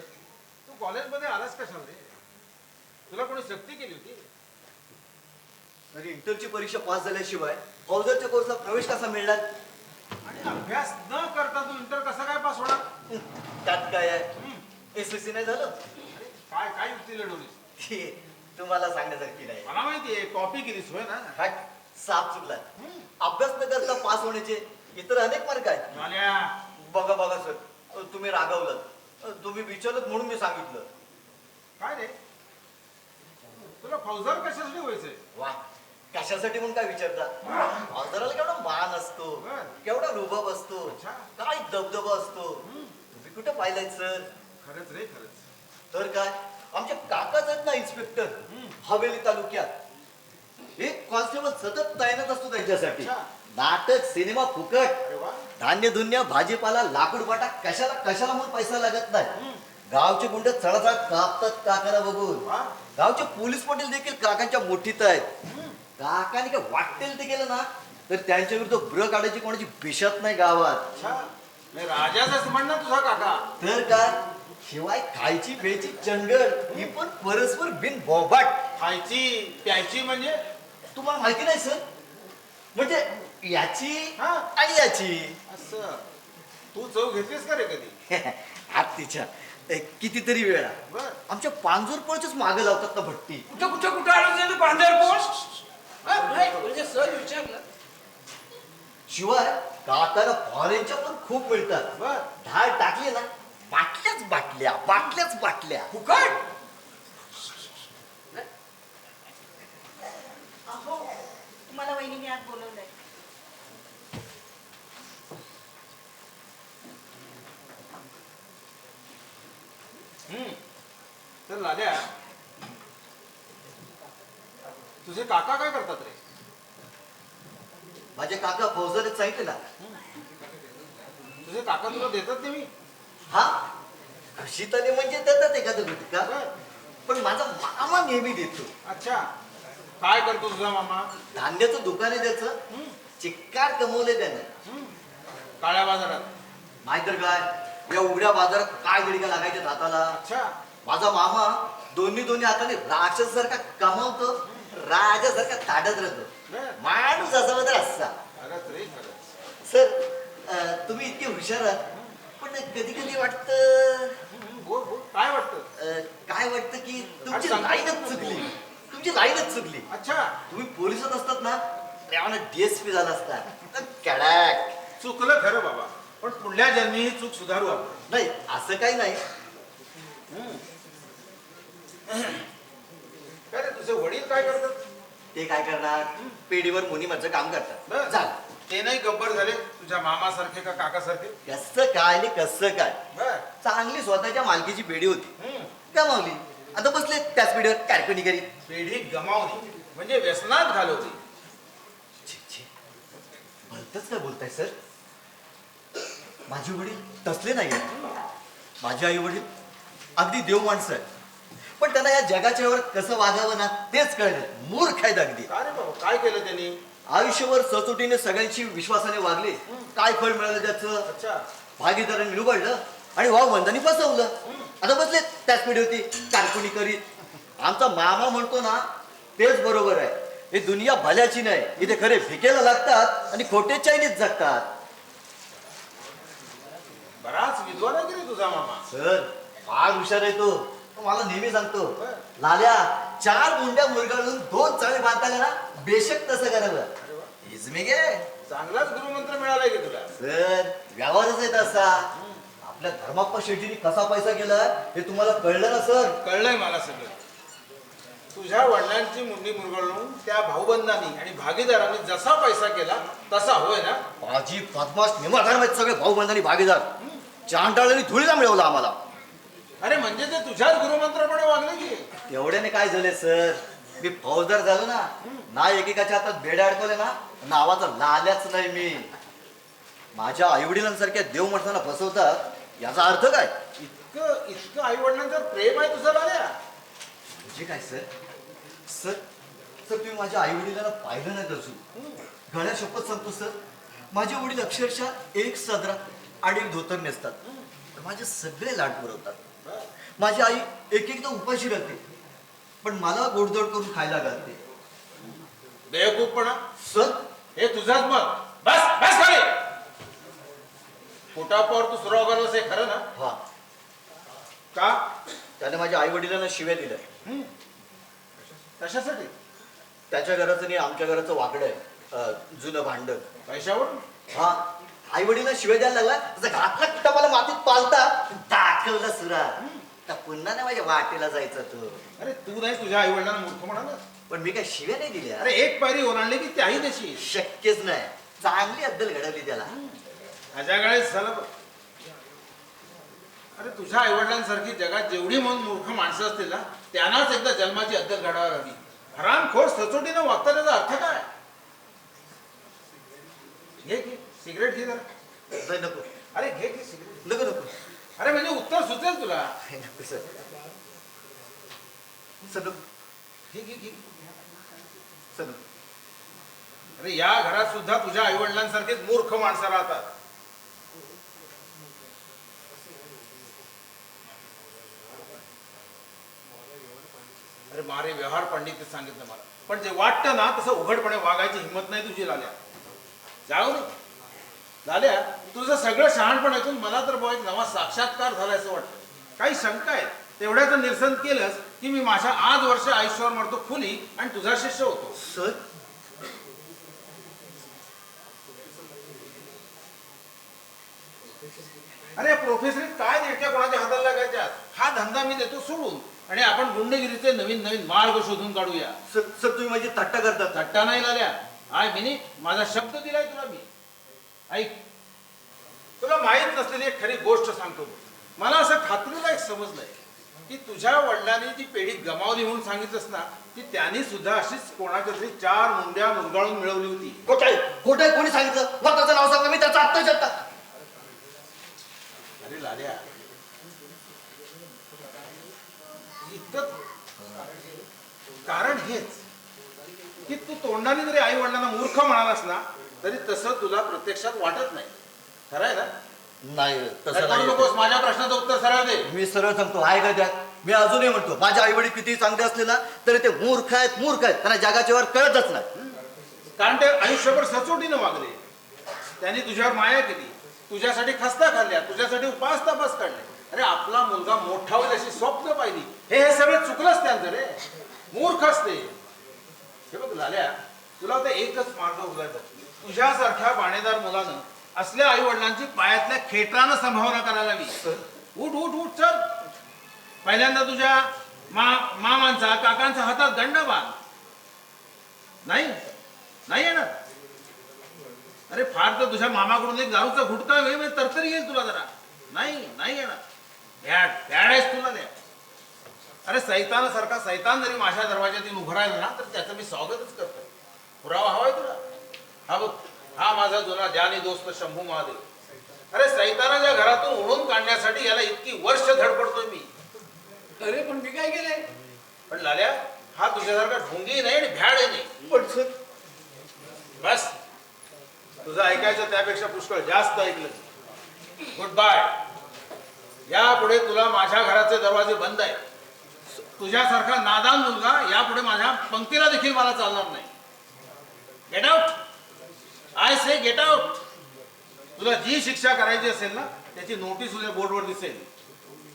तू कॉलेजमध्ये आलास कशाला रे? तुला कोणी सक्ती केली होती? अरे इंटरची परीक्षा पास झाल्याशिवाय फौजरच्या कोर्सला प्रवेश कसा मिळणार? आणि अभ्यास न करता तू इंटर कसा काय पास होणार? त्यात काय आहे? एसएससी नाही झालं. अरे काय काय युक्ती लढवलीस? ती तुम्हाला सांगण्यासारखी नाही. मला माहितीये कॉपी केलीस होय ना? हा साप चुकला. अभ्यास न करता पास होण्याचे इतर अनेक मार्ग आहेत. लाल्या, बघा बघा सर, तुम्ही रागवलं. तुम्ही विचारलं म्हणून मी सांगितलं. काय रे, तुला फौजदार कशासाठी व्हायचंय? वा, कशासाठी म्हणून काय विचारता? फौजदाराला केवढा मान असतो, केवढा रुबाब असतो, अच्छा. काय दबदबा असतो. तुम्ही कुठं पाहिलाय सर? खरंच रे, खरंच. तर काय, आमचे काकाच आहेत ना इन्स्पेक्टर हवेली तालुक्यात. एक कॉन्स्टेबल सतत तैनात असतो त्यांच्यासाठी. अच्छा. नाटक, सिनेमा फुकट, अरे वा. धान्य धुन्य, भाजीपाला, लाकूड बाटा, कशाला कशाला म्हणून पैसा लागत नाही. गावचे गुंड चढाचढ कापतात काकाला बघून. वा. गावचे पोलीस पाटील देखील काकांच्या मुठीत आहेत. काकाने काय वाटेल ते केलं ना तर त्यांच्या विरुद्ध ब्र काढायची कोणाची भिषत नाही गावात. अच्छा, नाही राजाच म्हणणार तुझा काका. तर काय, शिवाय खायची प्यायची चंगळ ही पण परस्पर बिन बोबाट. खायची प्यायची म्हणजे? तुम्हाला माहिती नाही सर? म्हणजे याची हा. आणि याची. असं तू चव घेतलीस का रे कधी? हत्तीच्या कितीतरी वेळा बर. आमच्या पांजूरपळच्याच मागे लावतात ना भट्टी. कुठं कुठं कुठं आलो तू बांधारपोळ? म्हणजे सहज विचारलं. शिवाय काकाला फॉरेनच्या पण खूप मिळतात. बर. ढाळ टाकली ना बाटल्याच बाटल्या बाटल्याच बाटल्या. फुकट. अहो, तुम्हाला वहिनीने आज बोलवलंय. तर लाल्या, तुझे काका काय करतात रे? माझे काका फौजदारीत सांगितले ना. तुझे काका तुला देतात ते मी? हा कशी तरी म्हणजे देतात एखादं गोष्टी का, पण माझा मामा नेहमी देतो. अच्छा, काय करतो तुझा मामा? धान्याचं दुकान आहे त्याचं, चिक्कार कमवले त्यानं. काळ्या बाजारात? नाहीतर काय, या उघड्या बाजारात काय गडिका लागायच्या हाताला. अच्छा. माझा मामा दोन्ही हाताने राक्षस सारखा कमावतो, राजासारखा ताडत राहतो. माणूस असावा तर असा. खरंच रे, खरंच. सर तुम्ही इतके हुशार आहात, पण कधी कधी वाटतं. बोल बोल, काय वाटतं? काय वाटतं की तुमची सांग. लाईनच चुकली, तुमची लाईनच चुकली. अच्छा, तुम्ही पोलिसात असतात ना, त्यामुळे DSP झाला असता तर कडक. चुकलं खरं बाबा, पण पुढल्या जन्मी ही चूक सुधारू आपण. नाही असं काही नाही. काय रे, तुझे वडील काय करतात? ते काय करणार, पेढीवर मुनिमाचं काम करतात. बरं. झालं. ते नाही गब्बर झाले तुझ्या मामासारखे का काकासारखे? कसं काय आणि कसं काय, बर. चांगली स्वतःच्या मालकीची पेढी होती, हम्म. गमावली. आता बसले त्याच पेढीवर कारकुनी करीत. पेढी गमावली म्हणजे व्यसनात घालवली. छी, छी. भलतंच काय बोलताय सर, माझे वडील तसले नाही. माझे आई वडील अगदी देव माणसं आहे, पण त्यांना या जगाच्या वर कसं वागावं ना तेच कळलं. मूर्ख आहेत अगदी. काय रे बाबा, काय केलं त्यांनी? आयुष्यभर सचोटीने सगळ्यांची विश्वासाने वागले. काय फळ मिळालं त्याचं? अच्छा. भागीदारांनी लुबाडलं आणि वावबंधांनी फसवलं. आता बसले त्याच पिढी होती कारकुनी करीत. आमचा मामा म्हणतो ना तेच बरोबर आहे. ही दुनिया भल्याची नाही, इथे खरे भिकेला लागतात आणि खोटे चायनीज जगतात. बराच विद्वान आहे की रे तुझा मामा. सर फार हुशार आहे तो. तो मला नेहमी सांगतो, लाल्या 4 मुंड्या मुरगाळून 2 चाळे बांधताना ना बेशक तसं करावं. इजमे गे. चांगलाच गुरुमंत्र मिळालाय की तुला. सर व्यवहारच आहे तसा. आपल्या धर्माप्पा शेट्टीने कसा पैसा केला हे तुम्हाला कळलं ना सर? कळलंय मला सगळं. तुझ्या वडिलांची मुंडी मुरगळून त्या भाऊबंधांनी आणि भागीदारांनी जसा पैसा केला तसा, होय ना? बाजी पद्मास निमाधार आहेत सगळे भाऊबंधांनी भागीदार. चांडाळांनी धुळीला मिळवला आम्हाला. अरे म्हणजे ते तुझ्याच गुरुमंत्राप्रमाणे वागले की? तेवढ्याने काय झाले सर, मी फौजदार झालो ना एकेकाच्या हातात बेड्या अडकवले ना, नावाचा लाल्याच नाही मी. माझ्या आईवडिलांसारख्या देव माणसांना फसवतात याचा अर्थ काय? इतकं इतकं आई वडिलांचं प्रेम आहे तुझं लाल्या? म्हणजे काय सर? सर सर तुम्ही माझ्या आई वडिलांना पाहिलं नाही अजून. गळ्या शपथ सांगतो सर, माझे वडील अक्षरशः एक सदरा आणि एक धोतर नेसतात. माझे सगळे लाड पुरवतात. माझी आई एक एकदा उपाशी राहते, पण मला गोडधोड करून खायला घालते. बेवकूफपणा. सर हे तुझाच मत. बस बस खाली. पोटापावर तू सुराव करलास हे खरं ना? हा, का? त्याने माझ्या आई वडिलांना शिव्या दिल्या. कशासाठी? त्याच्या घराचं आणि आमच्या घराचं वाकडं आहे, जुनं भांड. पैशावर? हा, आई वडिलांना शिव्या द्यायला लागला. त्याचा घातला कुठं मला मातीत पालता दाखवला सुरा. तर पुन्हा ना माझ्या वाटेला जायचा तो. अरे तू नाही तुझ्या आई वडिलांना मूर्ख म्हणाला? पण मी काय शिव्या नाही दिल्या. अरे एक पायरी ओलांडली की त्याही तशी. शक्यच नाही. चांगली अद्दल घडवली त्याला. अजागळे झालं बघ. अरे तुझ्या आई वडिलांसारखी जगात जेवढी म्हणून मूर्ख माणसं असतील ना, त्यांनाच एकदा जन्माची अद्दल घडावी हवी. हरामखोर सचोटीनं वागता त्याचा अर्थ काय? घे घे सिगरेट घे जरा. नाही नको. अरे घे घे सिगरेट. नको नको. अरे म्हणजे उत्तर सुचेल तुला. नको सर. सर नको. घे घे घे. सर नको. अरे या घरात सुद्धा तुझ्या आई वडिलांसारखेच मूर्ख माणसं राहतात. अरे मारे व्यवहार पंडित सांगितलं मला, पण जे वाटतं ना तसं उघडपणे वागायची हिंमत नाही तुझी लाल्या. जाऊ दे लाल्या, तुझं सगळं शहाणपण ऐकून मला तर एक नवा साक्षात्कार झालाय असं वाटतं. काही शंका आहे तेवढ्याचं निरसन केलंस की मी माझ्या आज वर्ष आयुष्यावर मरतो खुली आणि तुझा शिष्य होतो. सर अरे प्रोफेसर काय नेटक्या कोणाच्या हाताला लागायच्या? हा धंदा मी देतो सोडून आणि आपण गुंडगिरीचे नवीन नवीन मार्ग शोधून काढूया. सर सर तुम्ही माझी थट्टा करतात. थट्टा नाही लाल्या. आय मिनिट माझा शब्द दिलाय तुला मी. ऐक, तुला माहित नसलेली एक खरी गोष्ट सांगतो. मला असं खात्रीला एक समजलंय की तुझ्या वडिलांनी जी पेढी गमावली म्हणून सांगितलंस ना, ती त्यांनी सुद्धा अशीच कोणाच्या तरी 4 मुंड्या मुरगाळून मिळवली होती. खोटं आहे, कोणी सांगितलं? मग त्याचं नाव सांगा, मी त्याचं आत्ताच आता. अरे लाल्या, इतकं कारण हेच की तू तोंडाने जरी आई वडिलांना मूर्ख म्हणालास ना, तरी तसं तुला प्रत्यक्षात वाटत नाही. खरं आहे ना? नाही तसं करू नाही. नकोस. माझ्या प्रश्नाचं उत्तर सरळ दे. मी सरळ सांगतो, आहे का त्यात? मी अजूनही म्हणतो, माझे आई वडील किती चांगले असले ना तरी ते मूर्ख आहेत. त्यांना जगाच्या वर कळतच नाही. कारण ते आयुष्यभर सचोटीनं वागले. त्यांनी तुझ्यावर माया केली, तुझ्यासाठी खस्ता खाल्ल्या, तुझ्यासाठी उपास तपास काढले. अरे आपला मुलगा मोठा होईल अशी स्वप्न पाहिली. हे सगळं चुकलंच त्यांचं रे. मूर्ख असते. हे बघ लाल्या, तुला आता एकच मार्ग उरलाय बघ. तुझ्यासारख्या बाणेदार मुलानं असल्या आई वडिलांची पायातल्या खेटरानं संभावना करायला हवी. उठ उठ उठ चल. पहिल्यांदा तुझ्या मामांचा काकांचा हातात दंड बांध. नाही नाही येणार. अरे फार तर तुझ्या मामाकडून एक दारूचा घुटका वेळ तरतरी येईल तुला जरा. नाही येणार. भ्याड आहेस तुला द्या. अरे सैतानासारखा सैतान जरी माझ्या दरवाज्यात उभं राहिला ना, तर त्याचं मी स्वागतच करतो. पुरावा हवाय तुला? हा बघ, हा माझा जुना ज्ञानी दोस्त शंभू महादेव. अरे सैतानाच्या घरातून ओढून काढण्यासाठी याला इतकी वर्ष धडपडतोय मी. अरे पण मी काय केलंय? पण लाल्या, हा तुझ्यासारखा ढोंगी नाही आणि भ्याड नाही. पण सर, बस, तुझं ऐकायचं त्यापेक्षा पुष्कळ जास्त ऐकलं. Goodbye. यापुढे तुला माझ्या घराचे दरवाजे बंद आहेत. तुझ्यासारखा नादान मुलगा यापुढे माझ्या पंक्तीला देखील मला चालणार नाही. Get out. I say get out. तुला जी शिक्षा करायची असेल ना, त्याची नोटीस उद्या बोर्डवर दिसेल.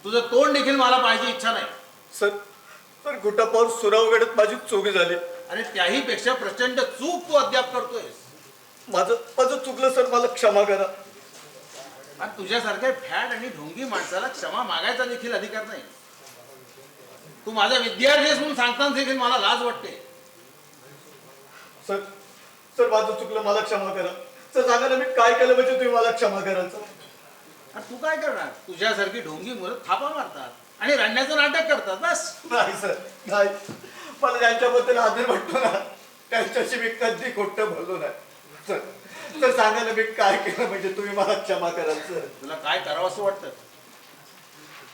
तुझं तोंड देखील मला पाहायची इच्छा नाही. सर गुटापावर सुरावगडत माझी चूक झाली. आणि त्याही पेक्षा प्रचंड चूक तू अद्याप करतोयस. माझं चुकलं सर, मला क्षमा करा. आणि तुझ्यासारख्या फॅट आणि ढोंगी माणसाला क्षमा मागायचा देखील अधिकार नाही. तू माझा विद्यार्थी आहेस म्हणून सांगताना देखील मला लाज वाटते. सर माझं चुकलं, मला क्षमा करा. सर सांगा ना, मी काय केलं म्हणजे तुम्ही मला क्षमा कराल? आणि तू काय करणार? तुझ्यासारखी ढोंगी मुलं थापा मारतात आणि रडण्याचं नाटक करतात. बस. नाही सर, नाही. मला ज्यांच्याबद्दल आदर वाटतो ना, त्यांच्याशी मी कधी खोटं बोललो नाही. सर सांगा ना, मी काय केलं म्हणजे तुम्ही मला क्षमा कराल? सर तुला काय करावं असं वाटतं?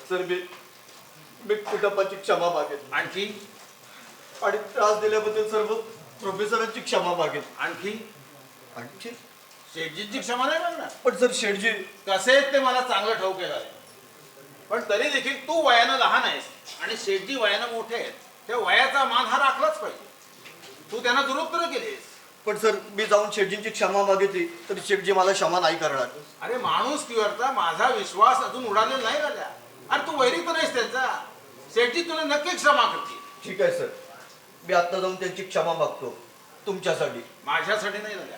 सर मी कुटुंबाची क्षमा मागेल. आणखी आणि त्रास दिल्याबद्दल सर्व प्रोफेसरांची क्षमा मागेल. आणखी शेठजींची क्षमा नाही मागणार. पण सर शेठजी कसे ते मला चांगलं ठाऊक आहे. पण तरी देखील तू वयानं लहान आहेस आणि शेठजी वयानं मोठे आहेत. त्या वयाचा मान हा राखलाच पाहिजे. तू त्यांना दुरुत्तर केलीस. पण सर मी जाऊन शेठजींची क्षमा मागितली तर शेठजी मला क्षमा नाही करणार. अरे माणूस किंवा माझा विश्वास अजून उडालेला नाही झाला. अरे तू वैरी तर नाहीस त्यांचा. शेठजी तुला नक्की क्षमा करतील. ठीक आहे सर, मी आता जाऊन त्यांची क्षमा मागतो तुमच्यासाठी. माझ्यासाठी नाही झाल्या.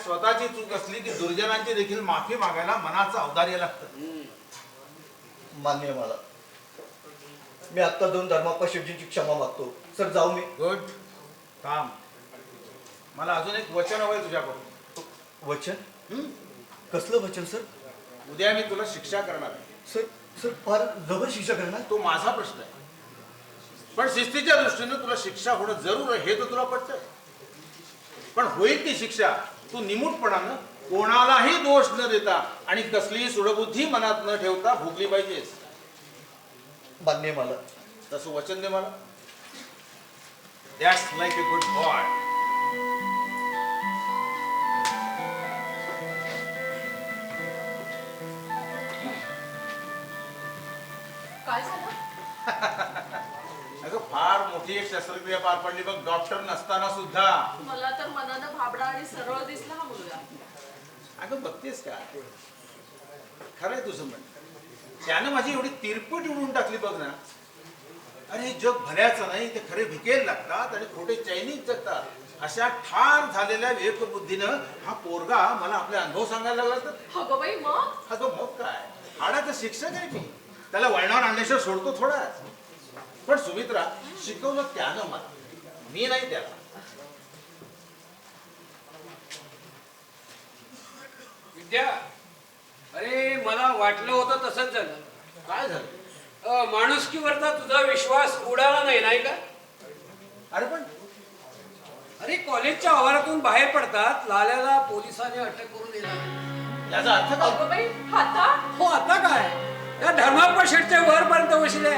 स्वतःची चूक असली की दुर्जनांची देखील माफी मागायला मनाचं औदार्य लागतं. मान्य आहे मला. मी आता जाऊन धर्माप्पा शेठजींची क्षमा मागतो. सर जाऊ मी? गुड. थांब, मला अजून एक वचन हवंय तुझ्याकडून. वचन? कसलं वचन सर? उद्या मी तुला शिक्षा करणार आहे. सर फार जबर शिक्षा करणार? तो माझा प्रश्न आहे. पण शिस्तीच्या दृष्टीने तुला शिक्षा होणं जरूर आहे हे तर तुला पटतंय. पण होईल ती शिक्षा तू निमूटपणानं कोणालाही दोष न देता आणि कसलीही सुडबुद्धी मनात न ठेवता भोगली पाहिजेस. मान्य आहे मला. तसं वचन दे मला. That's like a good boy. काय झालं? अगं फार मोठी एक शस्त्रक्रिया पार पडली बघ, डॉक्टर नसताना सुद्धा. मला तर मनानं भाबडा आणि सरळ दिसला हा मुलगा. अगं बघतेस का, खरंय तुझं म्हण. त्यानं माझी एवढी तिरपट उडून टाकली बघ ना. अरे हे जग भल्याचं नाही, ते खरे भिकेल लागतात आणि खोटे चैनीच जगतात. अशा ठार झालेल्या विवेकबुद्धीनं हा पोरगा मला आपले अनुभव सांगायला लागला. तर अगं बाई मग? अगं मग काय, हाडाचा शिक्षक आहे मी. त्याला वळणावर आणल्याशिवाय सोडतो थोडा. पण सुमित्रा, शिकवलं त्यानं मला, मी नाही त्याला. विद्या, अरे मला वाटलं होतं तसंच झालं. काय झालं? माणुसकीवरचा तुझा विश्वास उडाला नाही का? अरे पण अरे कॉलेजच्या आवारातून बाहेर पडतात लाल्याला पोलिसांनी अटक करून दिला. याचा अर्थ काय? अगं बाई आता हो आता काय त्या धर्माप्पा शेटचे वरपर्यंत वशिले.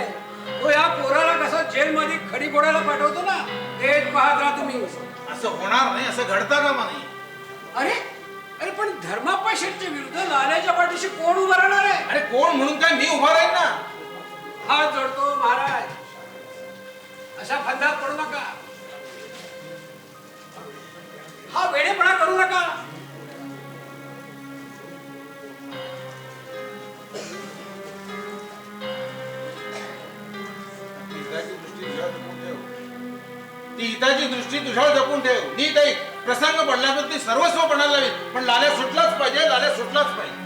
तो या पोराला कसं जेलमध्ये खडी फोडायला पाठवतो ना, तेच पाहत राहा तुम्ही. असं होणार नाही, असं घडता कामा नाही. अरे अरे पण धर्माप्पा शेटच्या विरुद्ध लाल्याच्या पाठीशी कोण उभं राहणार आहे? अरे कोण म्हणून काय मी उभा राहील ना. हात जोडतो महाराज, अशा फंदात पडू नका, हा वेडेपणा करू नका. ती हिताची दृष्टी तुझ्यावर जपून ठेव. नीट ऐक, प्रसंग पडला तर ती सर्वस्व पणाला लावेल, पण लाल्या सुटलाच पाहिजे, लाल्या सुटलाच पाहिजे.